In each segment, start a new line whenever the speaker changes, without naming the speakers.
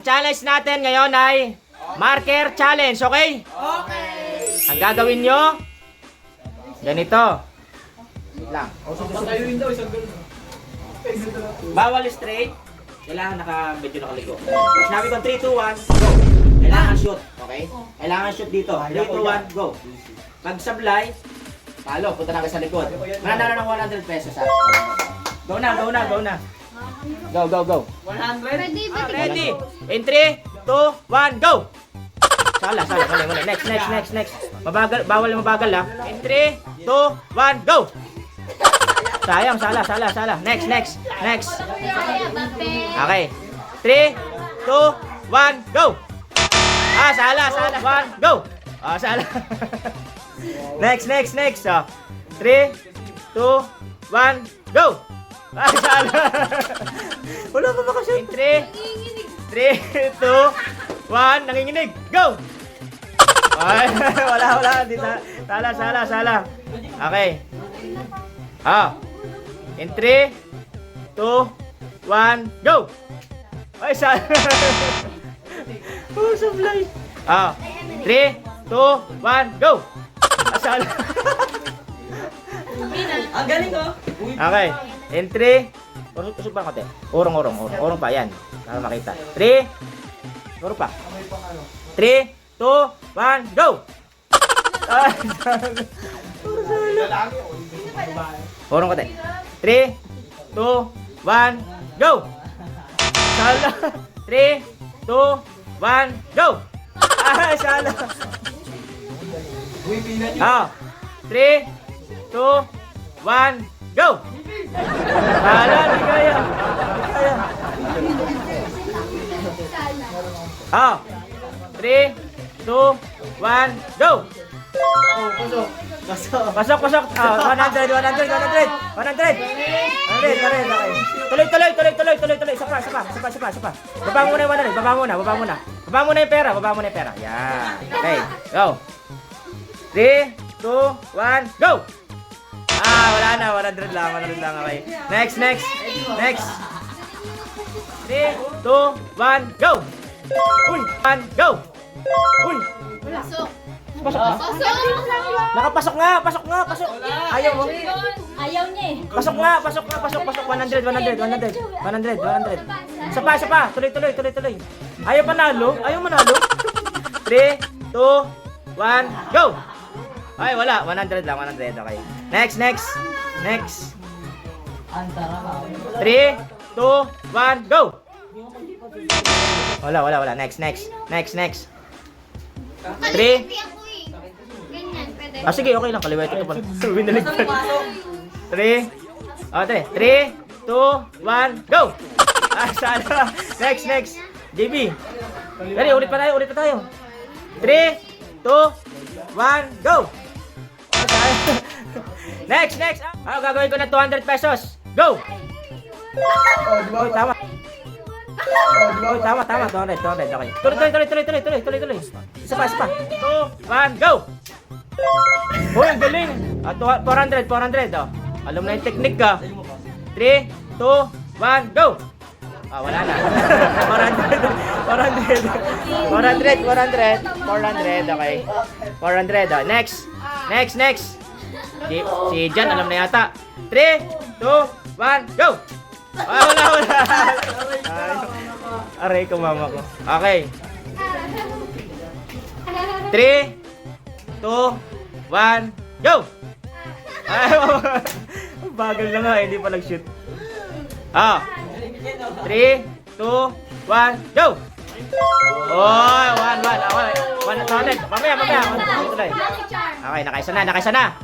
Challenge natin ngayon ay marker challenge, okay?
Okay.
Ang gagawin nyo, ganito. Wait lang.
Patayuin daw isang ganun.
Bawal straight. Kailangan medyo nakaligo. Sinabi ko 3, 2, 1, go. Kailangan shoot, okay? Kailangan shoot dito. 3, 2, 1, go. Pag sablay, palo, punta na kayo sa likod. Mananalo ng 100 pesos ha. Go na, go na, go na. Go, go, go.
100?
Ready? In 3, 2, 1, go! Sala, mali. Next. Mabagal, bawal mabagal ha. In 3, 2, 1, go! Sayang, sala. Next. Okay. 3, 2, 1, go! Ah, sala. 1, go! Ah, sala. Next. Oh. 3, 2, 1, go! Ah, sala. Wala pa ba kasi? 3, 2, 1, nanginginig. Go! Ay, wala. Sala. Okay. Ah. In 3, 2, 1, go! Ay, sala. Oh, sablay. Ah. 3, 2, 1, go! Ah, sala.
Ang galing ko.
Okay. In 3, usok pa konti. Urong pa, yan. Para makita. 3, urong pa. 3, 2, 1, go! Ay, urong konti. 3, 2, 1, go! Sala. 3, 2, 1, go! Ay, sala. Ah. 3, 2, 1, go! Sala, di kaya. Ah. 3, 2, 1, go! Pasok. Ah, 100. Okay. Tuloy. Sapa. Baba muna yung 100. Baba muna yung pera. Yan. Okay, go. 3, 2, 1, go! Ah, wala na. 100 lang. Okay. Next. 3, 2, 1, go! Uy, 1, go! Uy, pasok na? Nakapasok nga. Ayaw mo.
Ayaw niya eh.
Pasok. 100. Sapa. Tuloy. Ayaw manalo. 3, 2, 1, go! Ay, wala. 100 lang. Okay. Next. 3, 2, 1, go! Wala. Next. 3. Ah, sige, okay lang. Kaliwete ito pala. Binaligtad. 3, 2, 1, go! Ah, sana. Next. JB. Dali, ulit pa tayo. 3, 2, 1, go! Next. Ah, gagawin ko na 200 pesos. Go! Oy, tama. 200. Okay. Tuloy. Isa pa. 2, 1, go! Uy, ang galing. 400. Oh. Alam na yung technique ka. 3, 2, 1, go! Ah, wala na. 400. Okay. 400. Oh. Next. Si Jan, alam na yata. 3, 2, 1, go! Ah, wala. Aray ko, mama ko. Okay. 3, 2, 1, go! Ay, bagal na nga, hindi pa nag-shoot. Ah. 3, 2, 1, go! Oh, 1. Mamaya. Okay, nakaisa na.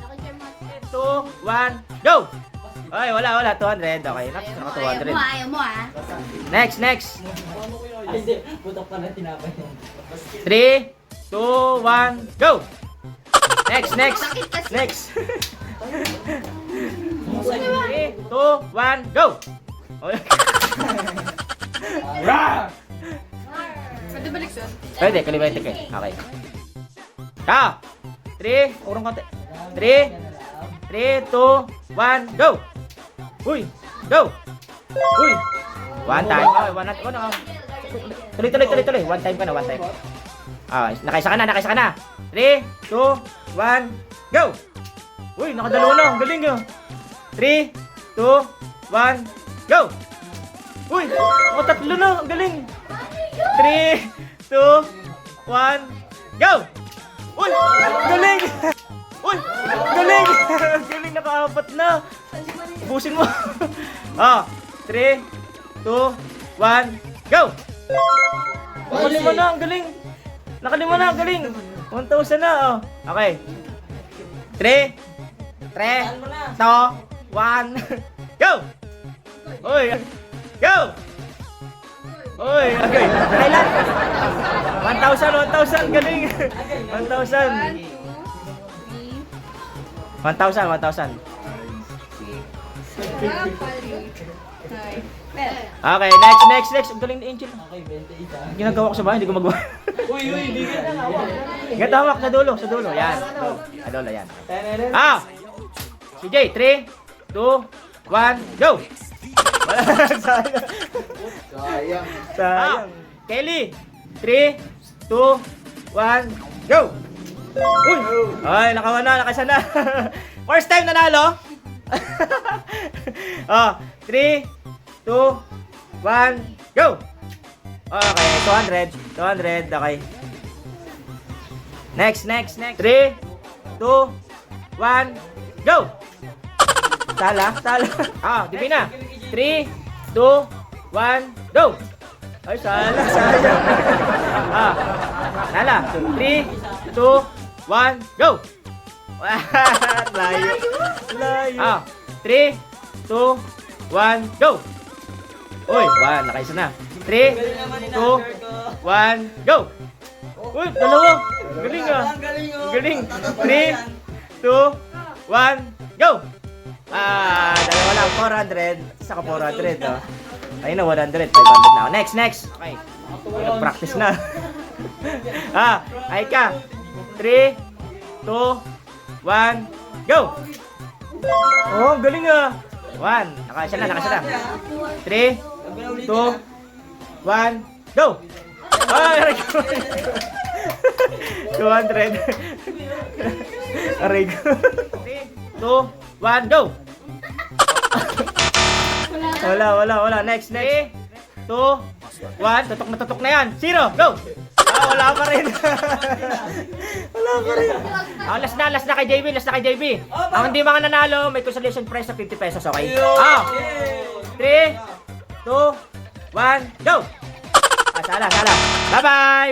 2, 1, go! Ay, wala. 200. Okay, naka 200.
Ayaw mo ah.
Next.
Putok pa na tinapay.
3, 2, 1, go! Next. 3, 2, 1, go!
Pwede balik sir?
Pwede, kaliwete ka. Okay. 3, urong konti. 3, 2, 1, go! Uy! Go! Uy! One time. Oh, one at one. Tuloy. One time ka na, one time. Ah, nakaisa ka na. 3, 2, 1, go! Uy, nakadalawa na. Ang galing yun. 3, 2, 1, go! Uy, tatlo na. Ang galing. 3, 2, 1, go! Uy, galing! Uy, galing! Galing, naka-apat na. Ubusin mo. 3, 2, 1, go! Nakalima na, ang galing. 1,000 na, oh. Okay. 3, 2, 1, go! Uy, go! Uy, okay. Kailan? 1,000, galing. 1,000. 1,000. Okay, next. Ang galing ni Angel. Ginagawa ko sa bahay, hindi ko magawa.
Uy, bigyan na nga.
Ganito hawak sa dulo. Yan. Sa dulo, yan. CJ, 3, 2, 1, go! Sayang. Kelly, 3, 2, 1, go! Uy! Ay, nakasa na. First time nanalo. 3, 2, 1, go! Okay, 200. Okay. Next. 3, 2, 1, go! Sala. Dibi na. 3, 2, 1, go! Ay, sayang. Sala. 3, 2, 1, go! Layo. 3, 2, 1, go! Uy, nakaisa na. 3, 2, 1, go! Uy, dalawa. Galing ah. Galing. 3, 2, 1, go! Dalawa lang. 400. Isa ka 400, oh. Ayun na, 100. 500 na. Next. Okay. Nag-practice na. Ay ka. 3, 2, 1, go! Oh, ang galing ah. 1. Nakasya na. 3, 2, 1, go! Ay, 200. Aray ko. 3, 2, 1, go! Wala. Next. 3, 2, 1. Tutok na yan. 0, go! Wala pa rin. Last na kay JB. Ang hindi mga nanalo, may consolation prize na 50 pesos, okay? 3, 2, 1, go! Sala. Bye-bye!